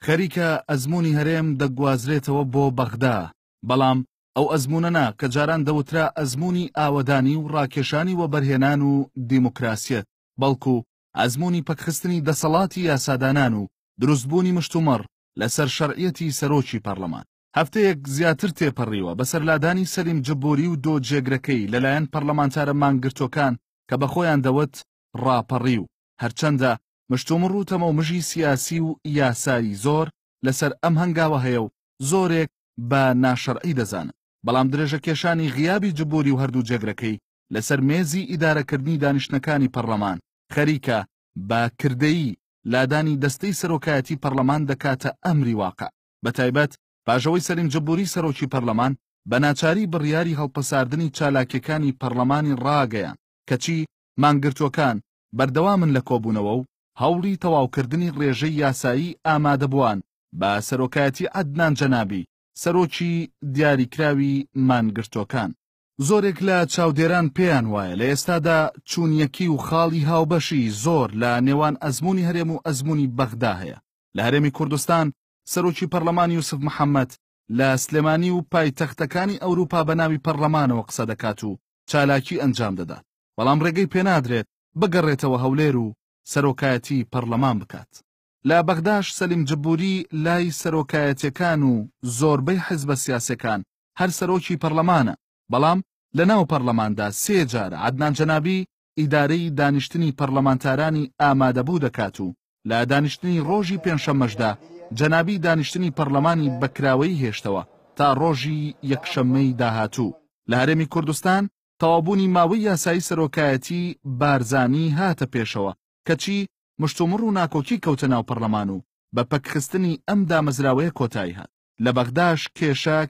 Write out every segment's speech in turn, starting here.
خەریکە ئەزموونی هەرێم دەگوازرێتەوە بۆ بەغدا، بەڵام ئەو ئەزمونەنا کە جاران دەوترا ئەزموونی ئاوەدانی و ڕاکێشانی وەبەرهێنان و دیموکراسیەت، بەڵکو ئەزموونی پەکخستنی دەسەڵاتی یاسادانان و دروستبوونی مشتومەڕ لەسەر شەرعیەتی سەرۆکی پەرلەمان. هەفتەیەک زیاتر تێپەڕیوە بەسەرلادانی سەلیم جبوری و دۆ جێگرەکەی لەلایەن پەرلەمانتارە مانگرتوەکان کە بەخۆیان دەوت ڕاپەڕی و هەرچەندە مشتومڕ و تەمەومژی سیاسی و یاسایی زۆر لەسەر ئەم هەنگاوە هەیە و زۆرێک بە ناشەرعی دەزانن، بەڵام درێژەکێشانی غیابی جبوری و هەردوو جێگرەکەی لەسەر مێزی ئیدارەکردنی دانیشتەکانی پەرلەمان خەریکە بە کردەیی لادانی دەستەی سەرۆکایەتی پەرلەمان دەکاتە ئەمری واقع. بەتایبەت پاژەوەی سەلیم جبوری سەرۆکی پەرلەمان بە ناچاری بڕیاری هەڵپەساردنی چالاکیەکانی پەرلەمانی ڕاگەیان کەچی مانگرتوەکان بەردەوامن لە کۆبوونەوە و هەوڵی تەواوکردنی ڕێژەی یاسایی ئامادەبووان بە سەرۆکایەتی عەدنان جەنابی سەرۆکی دیاریکراوی مانگرتوەکان. زۆرێک لە چاودێران پێیان وایە لە ئێستادا چوونیەکی و خاڵی هاوبەشی زۆر لە نێوان ئەزموونی هەرێم و ئەزموونی بەغدا هەیە. لە هەرێمی کوردستان سەرۆکی پەرلەمان یوسف محەممەد لە سلێمانی و پایتەختەکانی ئەوروپا بە ناوی پەرلەمانەوە قسە دەکات و چالاکی ئەنجام دەدات، بەڵام ڕێگەی پێنادرێت بگەڕێتەوە هەولێر و سەرۆکایەتی پەرلەمان بکات. لە بەغداش سەلیم جبوری لای سەرۆکایەتیەکان و زۆربەی حیزبە سیاسەکان هەر سەرۆکی پەرلەمانە، بەڵام لە ناو پەرلەماندا سێ جار عەدنان جەنابی ئیدارەی دانیشتنی پەرلەمانتارانی ئامادەبوو دەکات و لە دانیشتنی ڕۆژی پێنجشەممەشدا جەنابی دانیشتنی پەرلەمانی بەکراوەی هێشتەوە تا ڕۆژی یەکشەممەی داهاتوو. لە هەرێمی کوردستان تەوابوونی ماوەی یاسایی سەرۆکایەتی بارزانی هاتە پێشەوە کەچی مشتومڕ و ناکۆکی کەوتە ناو پەرلەمان و بە پەکخستنی ئەم دامەزراوەیە کۆتایی هات. لە بەغداش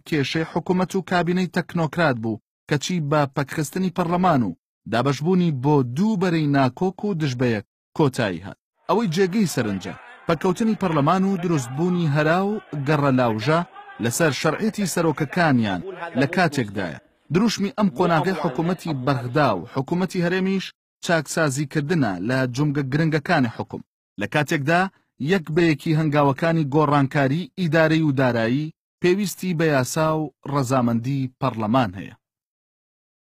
کێشەی حکوومەت و کابینەی تەکنۆکرات بوو کەچی بە پەکخستنی پەرلەمان و دابەشبوونی بۆ دوو بەرەی ناکۆک و دژبەیەک کۆتایی هات. ئەوەی جێگەی سەرنجە پەکەوتنی پەرلەمان و دروستبوونی هەرا و گەڕەلاوژە لەسەر شەرعیەتی سەرۆکەکانیان لە کاتێکدایە. دروشمی ئەم قۆناغی حکوومەتی بەغدا و حکوومەتی هەرێمیش چاکسازیکردنە لە جومگە گرنگەکانی حکوم لە کاتێکدا یەک بەیەکی هەنگاوەکانی گۆڕانکاری ئیدارەی و دارایی پێویستی بە یاسا و ڕەزامەندی پەرلەمان هەیە.